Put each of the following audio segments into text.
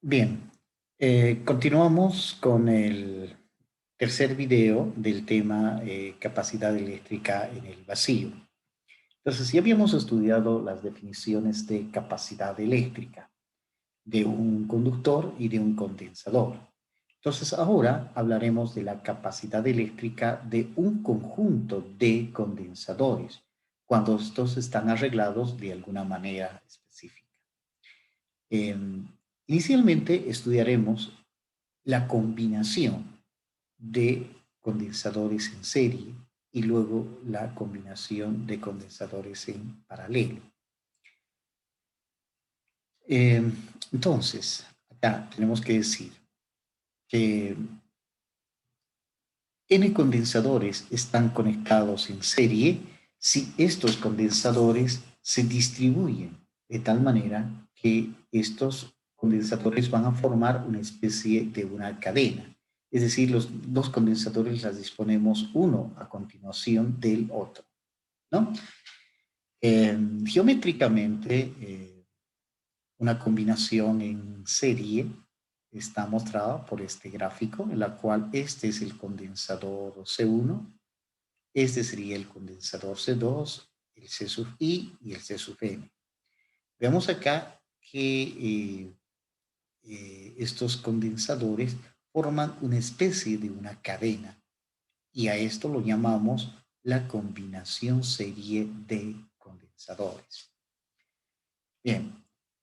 Bien, continuamos con el tercer video del tema capacidad eléctrica en el vacío. Entonces, ya habíamos estudiado las definiciones de capacidad eléctrica de un conductor y de un condensador. Entonces, ahora hablaremos de la capacidad eléctrica de un conjunto de condensadores, cuando estos están arreglados de alguna manera específica. Inicialmente estudiaremos la combinación de condensadores en serie y luego la combinación de condensadores en paralelo. Entonces, acá tenemos que decir que N condensadores están conectados en serie si estos condensadores se distribuyen de tal manera que estos condensadores van a formar una especie de una cadena. Es decir, los dos condensadores las disponemos uno a continuación del otro, ¿no? Geométricamente, una combinación en serie está mostrada por este gráfico, en la cual este es el condensador C1, este sería el condensador C2, el C sub I y el C sub N. Veamos acá que estos condensadores forman una especie de una cadena y a esto lo llamamos la combinación serie de condensadores. Bien,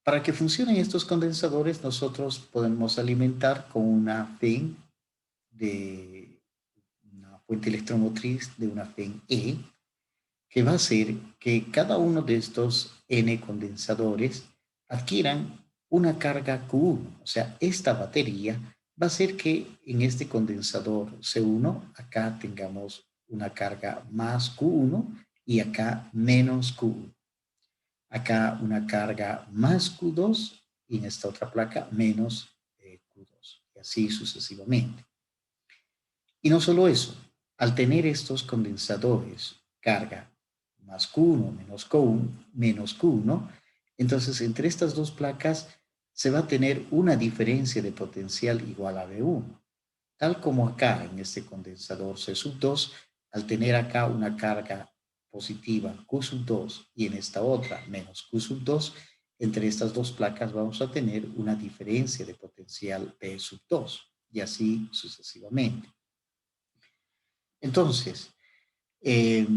para que funcionen estos condensadores nosotros podemos alimentar con una FEN de una fuente electromotriz de una FEN E, que va a hacer que cada uno de estos N condensadores adquieran una carga Q1. O sea, esta batería va a hacer que en este condensador C1 acá tengamos una carga más Q1 y acá menos Q1. Acá una carga más Q2 y en esta otra placa menos Q2 y así sucesivamente. Y no solo eso, al tener estos condensadores carga más Q1 menos Q1, entonces entre estas dos placas se va a tener una diferencia de potencial igual a V1. Tal como acá en este condensador C sub 2, al tener acá una carga positiva Q sub 2 y en esta otra menos Q sub 2, entre estas dos placas vamos a tener una diferencia de potencial P sub 2 y así sucesivamente. Entonces, eh,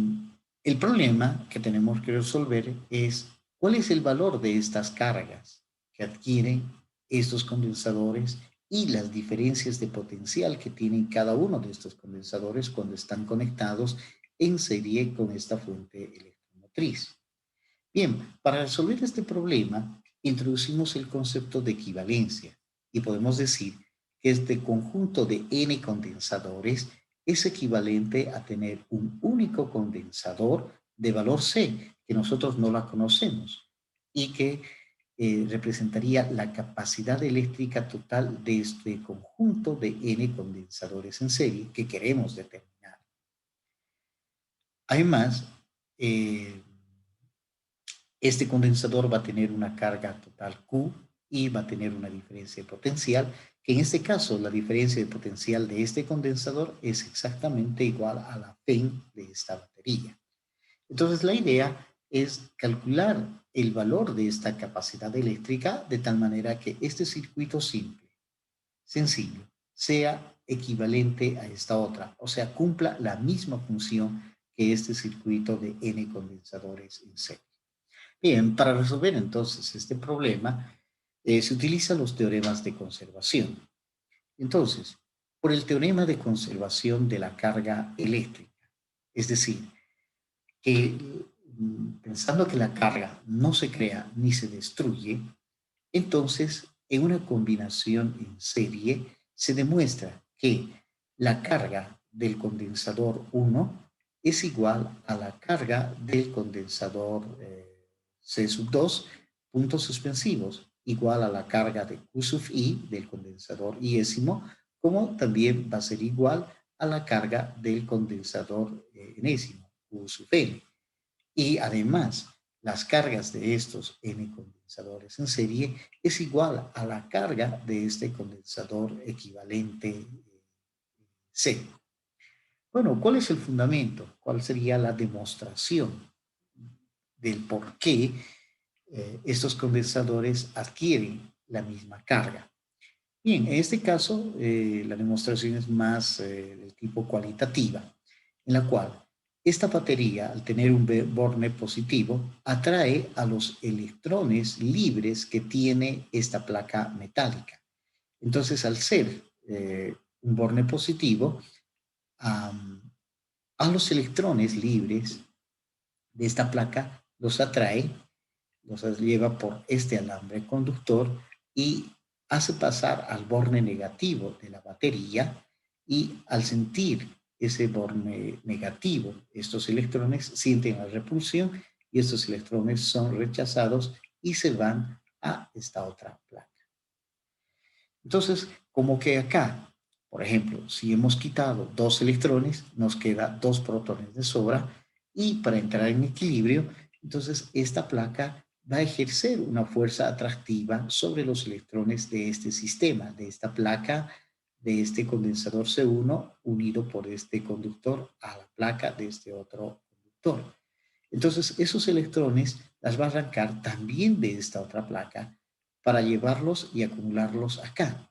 el problema que tenemos que resolver es cuál es el valor de estas cargas que adquieren estos condensadores y las diferencias de potencial que tienen cada uno de estos condensadores cuando están conectados en serie con esta fuente electromotriz. Bien, para resolver este problema, introducimos el concepto de equivalencia y podemos decir que este conjunto de N condensadores es equivalente a tener un único condensador de valor C, que nosotros no la conocemos, y que representaría la capacidad eléctrica total de este conjunto de N condensadores en serie que queremos determinar. Además, este condensador va a tener una carga total Q y va a tener una diferencia de potencial, que en este caso la diferencia de potencial de este condensador es exactamente igual a la FEN de esta batería. Entonces la idea es calcular el valor de esta capacidad eléctrica de tal manera que este circuito simple, sencillo, sea equivalente a esta otra, o sea, cumpla la misma función que este circuito de N condensadores en serie. Bien, para resolver entonces este problema, se utilizan los teoremas de conservación. Entonces, por el teorema de conservación de la carga eléctrica, es decir, que pensando que la carga no se crea ni se destruye, entonces en una combinación en serie se demuestra que la carga del condensador 1 es igual a la carga del condensador C sub 2, puntos suspensivos, igual a la carga de Q sub I del condensador iésimo, como también va a ser igual a la carga del condensador enésimo, Q sub N. Y además, las cargas de estos N condensadores en serie es igual a la carga de este condensador equivalente C. Bueno, ¿cuál es el fundamento? ¿Cuál sería la demostración del por qué estos condensadores adquieren la misma carga? Bien, en este caso, la demostración es más del tipo cualitativa, en la cual esta batería, al tener un borne positivo, atrae a los electrones libres que tiene esta placa metálica. Entonces, al ser un borne positivo, a los electrones libres de esta placa los atrae, los lleva por este alambre conductor y hace pasar al borne negativo de la batería, y al sentir ese borne negativo, estos electrones sienten la repulsión y estos electrones son rechazados y se van a esta otra placa. Entonces, como que acá, por ejemplo, si hemos quitado 2 electrones, nos queda 2 protones de sobra, y para entrar en equilibrio, entonces esta placa va a ejercer una fuerza atractiva sobre los electrones de este sistema, de esta placa, de este condensador C1 unido por este conductor a la placa de este otro conductor. Entonces, esos electrones las va a arrancar también de esta otra placa para llevarlos y acumularlos acá.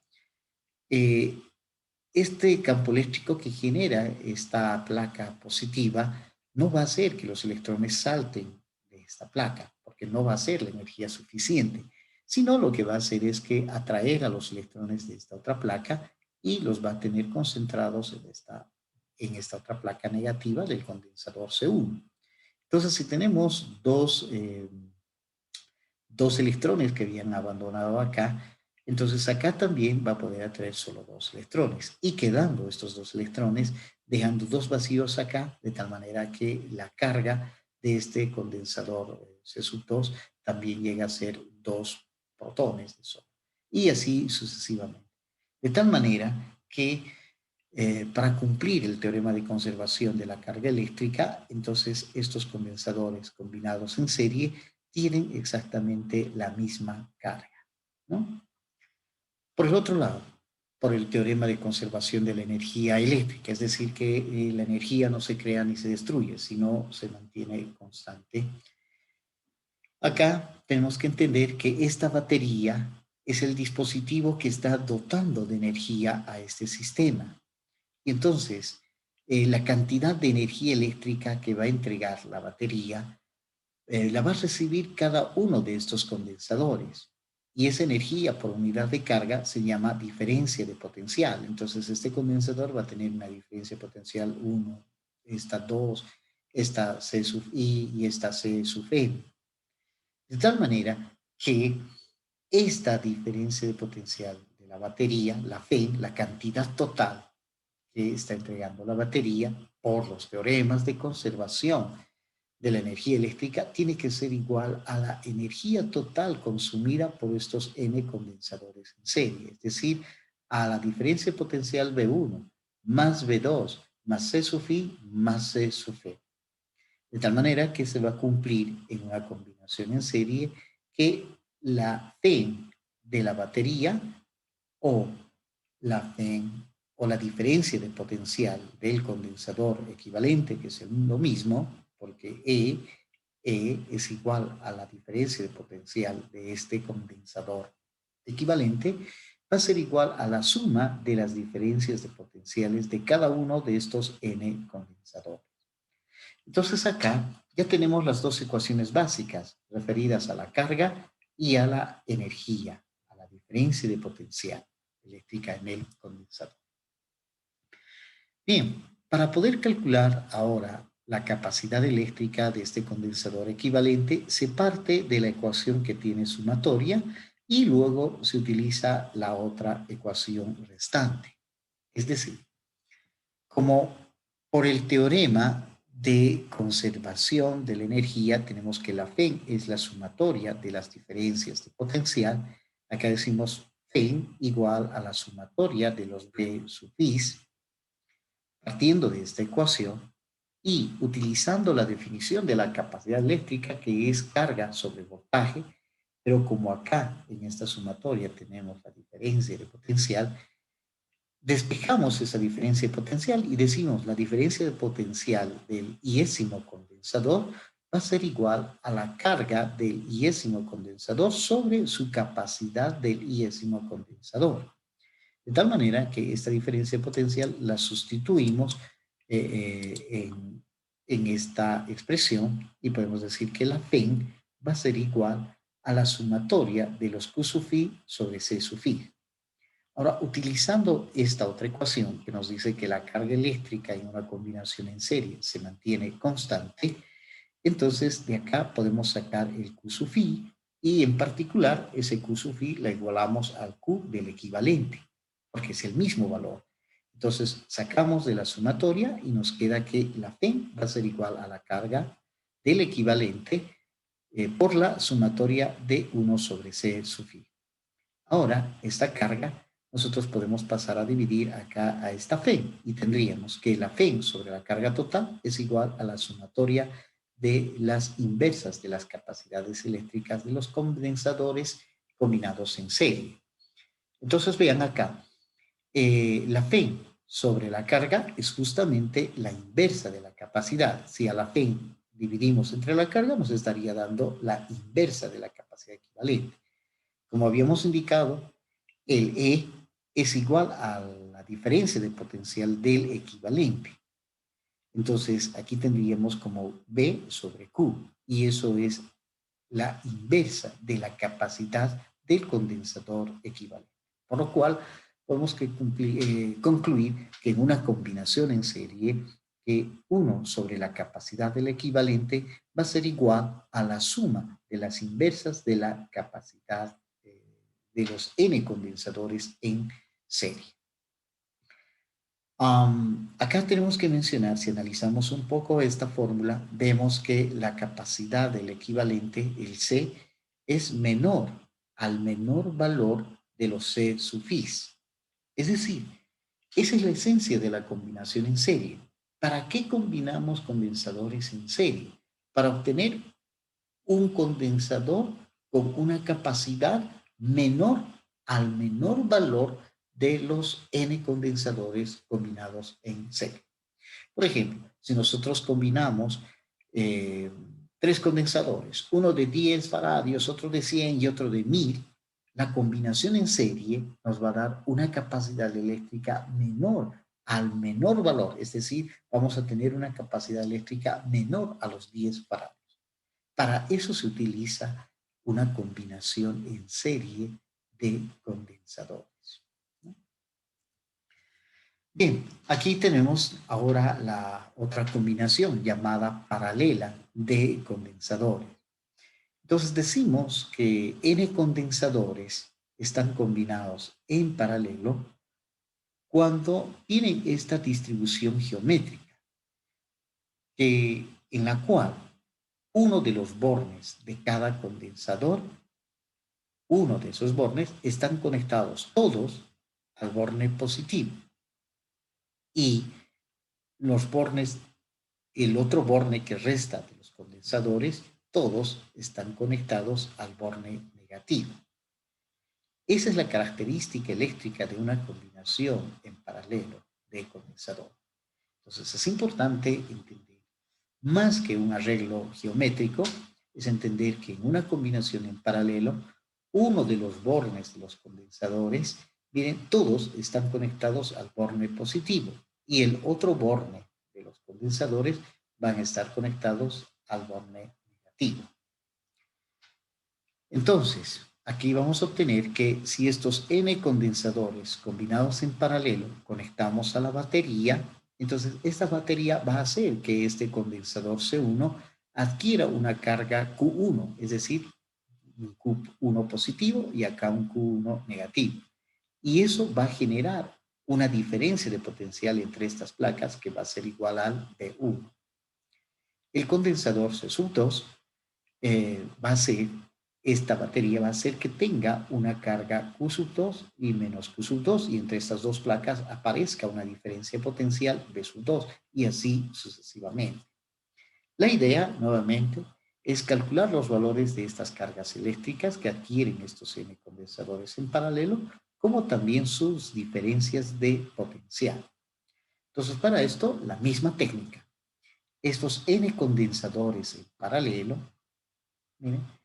Eh, este campo eléctrico que genera esta placa positiva no va a hacer que los electrones salten de esta placa, porque no va a ser la energía suficiente, sino lo que va a hacer es que atraer a los electrones de esta otra placa y los va a tener concentrados en esta otra placa negativa del condensador C1. Entonces, si tenemos dos electrones que habían abandonado acá, entonces acá también va a poder atraer solo 2 electrones, y quedando estos 2 electrones, dejando 2 vacíos acá, de tal manera que la carga de este condensador C2 también llega a ser 2 protones de sodio, y así sucesivamente. De tal manera que para cumplir el teorema de conservación de la carga eléctrica, entonces estos condensadores combinados en serie tienen exactamente la misma carga, ¿no? Por el otro lado, por el teorema de conservación de la energía eléctrica, es decir, que la energía no se crea ni se destruye, sino se mantiene constante. Acá tenemos que entender que esta batería es el dispositivo que está dotando de energía a este sistema. Y entonces, la cantidad de energía eléctrica que va a entregar la batería la va a recibir cada uno de estos condensadores. Y esa energía por unidad de carga se llama diferencia de potencial. Entonces, este condensador va a tener una diferencia potencial 1, esta 2, esta C sub I y esta C sub N. De tal manera que esta diferencia de potencial de la batería, la F, la cantidad total que está entregando la batería por los teoremas de conservación de la energía eléctrica, tiene que ser igual a la energía total consumida por estos N condensadores en serie, es decir, a la diferencia potencial V1 más V2 más C sub I más C sub E. De tal manera que se va a cumplir en una combinación en serie que la P de la batería o la P o la diferencia de potencial del condensador equivalente, que es lo mismo, porque E es igual a la diferencia de potencial de este condensador equivalente, va a ser igual a la suma de las diferencias de potenciales de cada uno de estos N condensadores. Entonces acá ya tenemos las dos ecuaciones básicas referidas a la carga y a la energía, a la diferencia de potencial eléctrica en el condensador. Bien, para poder calcular ahora la capacidad eléctrica de este condensador equivalente, se parte de la ecuación que tiene sumatoria y luego se utiliza la otra ecuación restante. Es decir, como por el teorema de conservación de la energía, tenemos que la F es la sumatoria de las diferencias de potencial. Acá decimos F igual a la sumatoria de los B sub I. Partiendo de esta ecuación, Y utilizando la definición de la capacidad eléctrica, que es carga sobre voltaje, pero como acá en esta sumatoria tenemos la diferencia de potencial, despejamos esa diferencia de potencial y decimos la diferencia de potencial del iésimo condensador va a ser igual a la carga del iésimo condensador sobre su capacidad del iésimo condensador. De tal manera que esta diferencia de potencial la sustituimos en esta expresión y podemos decir que la FEN va a ser igual a la sumatoria de los Q sub i sobre C sub i. Ahora, utilizando esta otra ecuación que nos dice que la carga eléctrica en una combinación en serie se mantiene constante, entonces de acá podemos sacar el Q sub i y en particular ese Q sub i la igualamos al Q del equivalente, porque es el mismo valor. Entonces sacamos de la sumatoria y nos queda que la FEN va a ser igual a la carga del equivalente por la sumatoria de 1 sobre C sub i. Ahora, esta carga nosotros podemos pasar a dividir acá a esta FEN y tendríamos que la FEN sobre la carga total es igual a la sumatoria de las inversas de las capacidades eléctricas de los condensadores combinados en serie. Entonces vean acá, la FEN sobre la carga es justamente la inversa de la capacidad. Si a la FEN dividimos entre la carga, nos estaría dando la inversa de la capacidad equivalente. Como habíamos indicado, el E es igual a la diferencia de potencial del equivalente. Entonces, aquí tendríamos como B sobre Q, y eso es la inversa de la capacidad del condensador equivalente. Por lo cual, podemos concluir que en una combinación en serie, que 1 sobre la capacidad del equivalente va a ser igual a la suma de las inversas de la capacidad de los N condensadores en serie. Acá tenemos que mencionar, si analizamos un poco esta fórmula, vemos que la capacidad del equivalente, el C, es menor al menor valor de los C sub i. Es decir, esa es la esencia de la combinación en serie. ¿Para qué combinamos condensadores en serie? Para obtener un condensador con una capacidad menor al menor valor de los N condensadores combinados en serie. Por ejemplo, si nosotros combinamos 3 condensadores, uno de 10 faradios, otro de 100 y otro de 1000, la combinación en serie nos va a dar una capacidad eléctrica menor al menor valor, es decir, vamos a tener una capacidad eléctrica menor a los 10 faradios. Para eso se utiliza una combinación en serie de condensadores. Bien, aquí tenemos ahora la otra combinación llamada paralela de condensadores. Entonces decimos que N condensadores están combinados en paralelo cuando tienen esta distribución geométrica, en la cual uno de los bornes de cada condensador, uno de esos bornes, están conectados todos al borne positivo. Y los bornes, el otro borne que resta de los condensadores, todos están conectados al borne negativo. Esa es la característica eléctrica de una combinación en paralelo de condensador. Entonces es importante entender, más que un arreglo geométrico, es entender que en una combinación en paralelo, uno de los bornes de los condensadores, miren, todos están conectados al borne positivo y el otro borne de los condensadores van a estar conectados al borne negativo. Entonces, aquí vamos a obtener que si estos N condensadores combinados en paralelo conectamos a la batería, entonces esta batería va a hacer que este condensador C1 adquiera una carga Q1, es decir, un Q1 positivo y acá un Q1 negativo. Y eso va a generar una diferencia de potencial entre estas placas que va a ser igual al B1. El condensador C2 va a ser esta batería va a hacer que tenga una carga Q sub 2 y menos Q sub 2, y entre estas dos placas aparezca una diferencia potencial V sub 2, y así sucesivamente. La idea, nuevamente, es calcular los valores de estas cargas eléctricas que adquieren estos N condensadores en paralelo, como también sus diferencias de potencial. Entonces, para esto, la misma técnica. Estos N condensadores en paralelo, miren,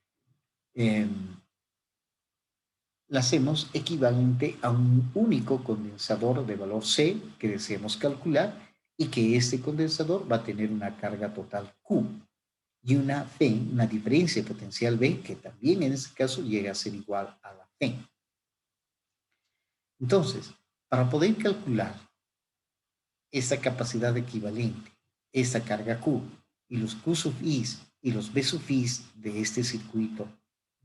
la hacemos equivalente a un único condensador de valor C que deseamos calcular, y que este condensador va a tener una carga total Q y una FEM, una diferencia potencial V, que también en este caso llega a ser igual a la FEM. Entonces, para poder calcular esta capacidad equivalente, esta carga Q y los Q sub is y los V sub is de este circuito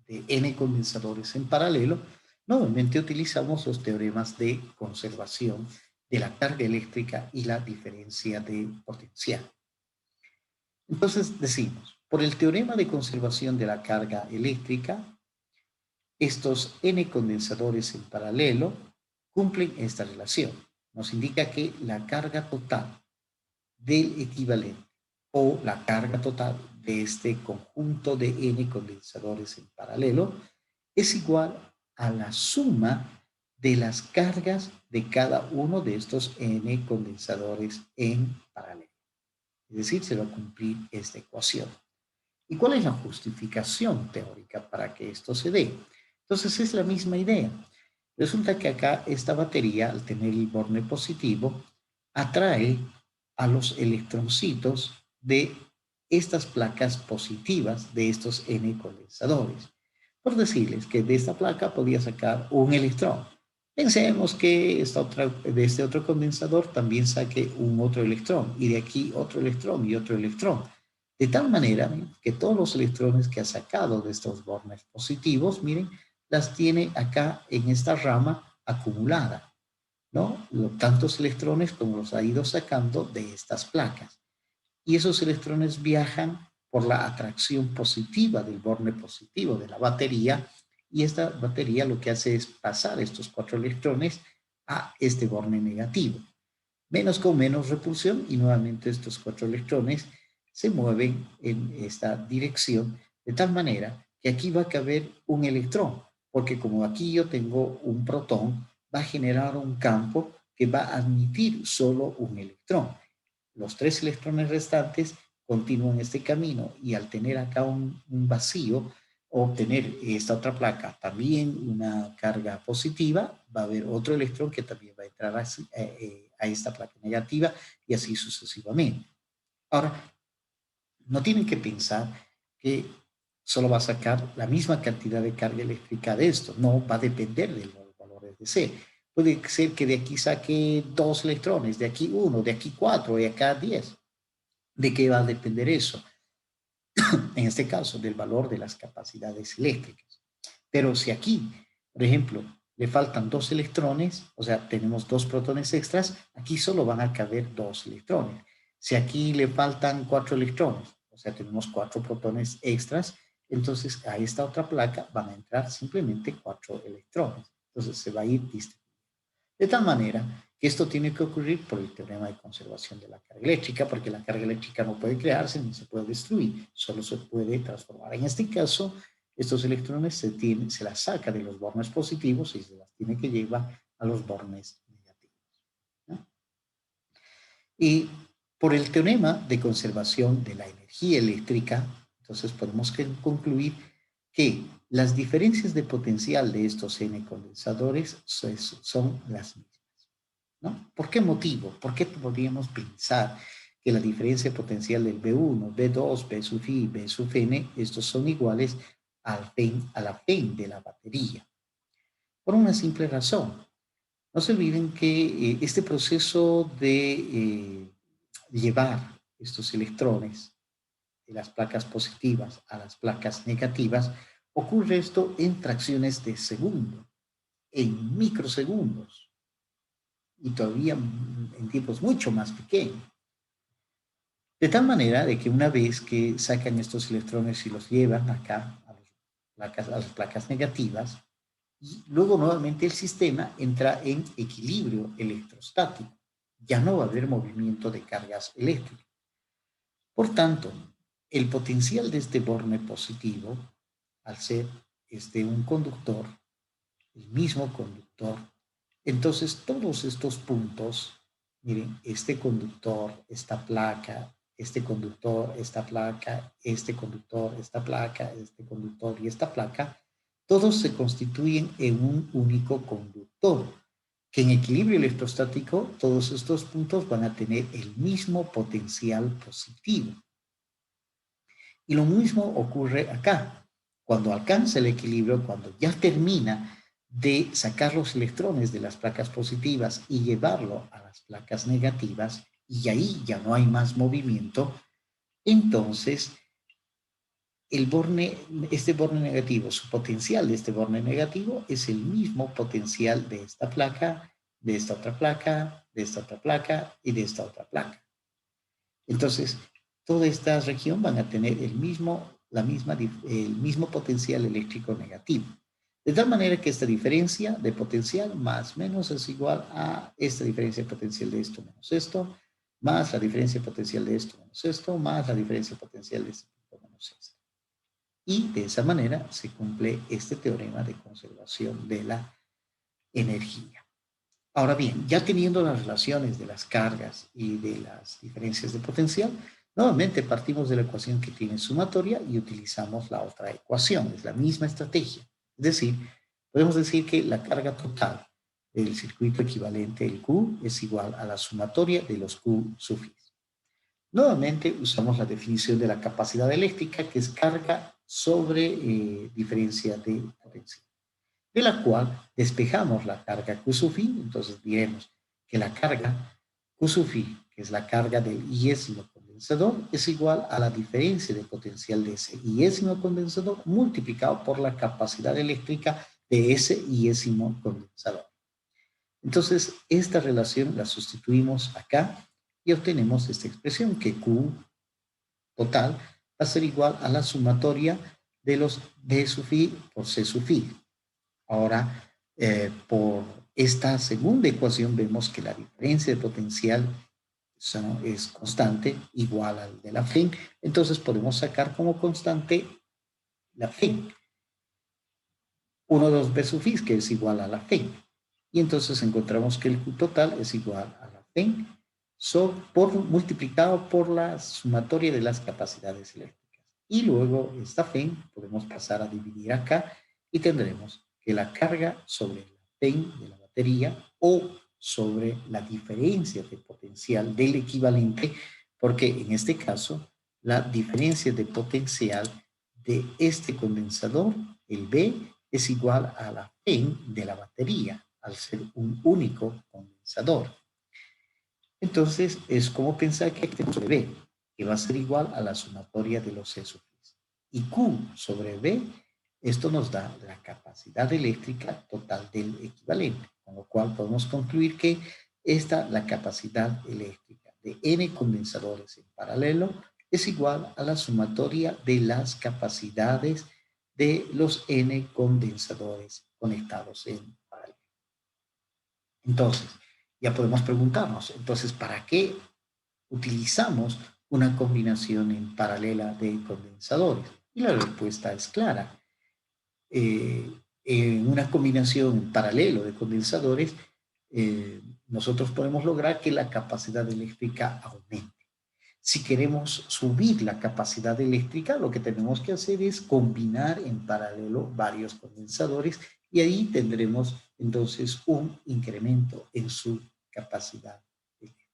de N condensadores en paralelo, nuevamente utilizamos los teoremas de conservación de la carga eléctrica y la diferencia de potencial. Entonces decimos, por el teorema de conservación de la carga eléctrica, estos N condensadores en paralelo cumplen esta relación. Nos indica que la carga total del equivalente o la carga total de este conjunto de N condensadores en paralelo es igual a la suma de las cargas de cada uno de estos N condensadores en paralelo. Es decir, se va a cumplir esta ecuación. ¿Y cuál es la justificación teórica para que esto se dé? Entonces es la misma idea. Resulta que acá esta batería, al tener el borne positivo, atrae a los electroncitos de estas placas positivas de estos N condensadores. Por decirles que de esta placa podía sacar un electrón. Pensemos que de este otro condensador también saque un otro electrón, y de aquí otro electrón y otro electrón. De tal manera que todos los electrones que ha sacado de estos bornes positivos, miren, las tiene acá en esta rama acumulada, ¿no? Tantos electrones como los ha ido sacando de estas placas. Y esos electrones viajan por la atracción positiva del borne positivo de la batería, y esta batería lo que hace es pasar estos 4 electrones a este borne negativo. Menos con menos repulsión, y nuevamente estos 4 electrones se mueven en esta dirección, de tal manera que aquí va a caber un electrón, porque como aquí yo tengo un protón, va a generar un campo que va a admitir solo un electrón. Los 3 electrones restantes continúan este camino, y al tener acá un vacío, o tener esta otra placa también una carga positiva, va a haber otro electrón que también va a entrar a esta placa negativa, y así sucesivamente. Ahora, no tienen que pensar que solo va a sacar la misma cantidad de carga eléctrica de esto. No, va a depender de los valores de C. Puede ser que de aquí saque 2 electrones, de aquí 1, de aquí 4 y acá 10. ¿De qué va a depender eso? En este caso, del valor de las capacidades eléctricas. Pero si aquí, por ejemplo, le faltan 2 electrones, o sea, tenemos 2 protones extras, aquí solo van a caber 2 electrones. Si aquí le faltan 4 electrones, o sea, tenemos 4 protones extras, entonces a esta otra placa van a entrar simplemente 4 electrones. Entonces se va a ir distribuyendo. De tal manera que esto tiene que ocurrir por el teorema de conservación de la carga eléctrica, porque la carga eléctrica no puede crearse ni se puede destruir, solo se puede transformar. En este caso, estos electrones se las saca de los bornes positivos y se las tiene que llevar a los bornes negativos, ¿no? Y por el teorema de conservación de la energía eléctrica, entonces podemos concluir que las diferencias de potencial de estos N condensadores son las mismas, ¿no? ¿Por qué motivo? ¿Por qué podríamos pensar que la diferencia potencial del B1, B2, B sub I, B sub N, estos son iguales a la FEM de la batería? Por una simple razón. No se olviden que este proceso de llevar estos electrones de las placas positivas a las placas negativas, ocurre esto en fracciones de segundo, en microsegundos, y todavía en tiempos mucho más pequeños. De tal manera de que una vez que sacan estos electrones y los llevan acá a las placas negativas, y luego nuevamente el sistema entra en equilibrio electrostático. Ya no va a haber movimiento de cargas eléctricas. Por tanto, el potencial de este borne positivo, al ser un conductor, el mismo conductor, entonces todos estos puntos, miren, este conductor, esta placa, este conductor, esta placa, este conductor, esta placa, este conductor y esta placa, todos se constituyen en un único conductor, que en equilibrio electrostático todos estos puntos van a tener el mismo potencial positivo. Y lo mismo ocurre acá. Cuando alcanza el equilibrio, cuando ya termina de sacar los electrones de las placas positivas y llevarlo a las placas negativas, y ahí ya no hay más movimiento, entonces este borne negativo, su potencial de este borne negativo es el mismo potencial de esta placa, de esta otra placa, de esta otra placa y de esta otra placa. Entonces, toda esta región van a tener el mismo potencial eléctrico negativo. De tal manera que esta diferencia de potencial más menos es igual a esta diferencia de potencial de esto menos esto, más la diferencia de potencial de esto menos esto, más la diferencia potencial de esto menos esto. Y de esa manera se cumple este teorema de conservación de la energía. Ahora bien, ya teniendo las relaciones de las cargas y de las diferencias de potencial, nuevamente partimos de la ecuación que tiene sumatoria y utilizamos la otra ecuación. Es la misma estrategia. Es decir, podemos decir que la carga total del circuito equivalente, el Q, es igual a la sumatoria de los Q sub i. Nuevamente usamos la definición de la capacidad eléctrica, que es carga sobre diferencia de potencial, de la cual despejamos la carga Q sub i. Entonces diremos que la carga Q sub i, que es la carga del iésimo condensador, es igual a la diferencia de potencial de ese iésimo condensador multiplicado por la capacidad eléctrica de ese iésimo condensador. Entonces, esta relación la sustituimos acá y obtenemos esta expresión, que Q total va a ser igual a la sumatoria de los D sub i por C sub i. Ahora, por esta segunda ecuación vemos que la diferencia de potencial es constante, igual al de la FEN. Entonces podemos sacar como constante la FEN. 1, 2, B sub i, que es igual a la FEN. Y entonces encontramos que el Q total es igual a la FEN multiplicado por la sumatoria de las capacidades eléctricas. Y luego esta FEN podemos pasar a dividir acá y tendremos que la carga sobre la FEN de la batería o sobre la diferencia de potencial del equivalente, porque en este caso la diferencia de potencial de este condensador, el B, es igual a la FEN de la batería, al ser un único condensador. Entonces, es como pensar que tenemos sobre B, que va a ser igual a la sumatoria de los C sub i. Y Q sobre B, esto nos da la capacidad eléctrica total del equivalente, con lo cual podemos concluir que la capacidad eléctrica de N condensadores en paralelo es igual a la sumatoria de las capacidades de los N condensadores conectados en paralelo. Entonces, ya podemos preguntarnos, entonces, ¿para qué utilizamos una combinación en paralela de condensadores? Y la respuesta es clara. En una combinación en paralelo de condensadores, nosotros podemos lograr que la capacidad eléctrica aumente. Si queremos subir la capacidad eléctrica, lo que tenemos que hacer es combinar en paralelo varios condensadores y ahí tendremos entonces un incremento en su capacidad eléctrica.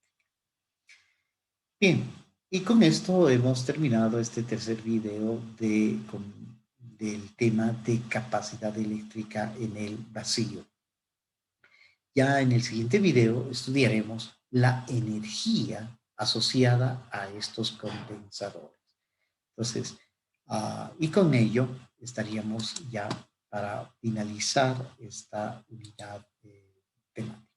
Bien, y con esto hemos terminado este tercer video del tema de capacidad eléctrica en el vacío. Ya en el siguiente video estudiaremos la energía asociada a estos condensadores. Entonces, y con ello estaríamos ya para finalizar esta unidad temática.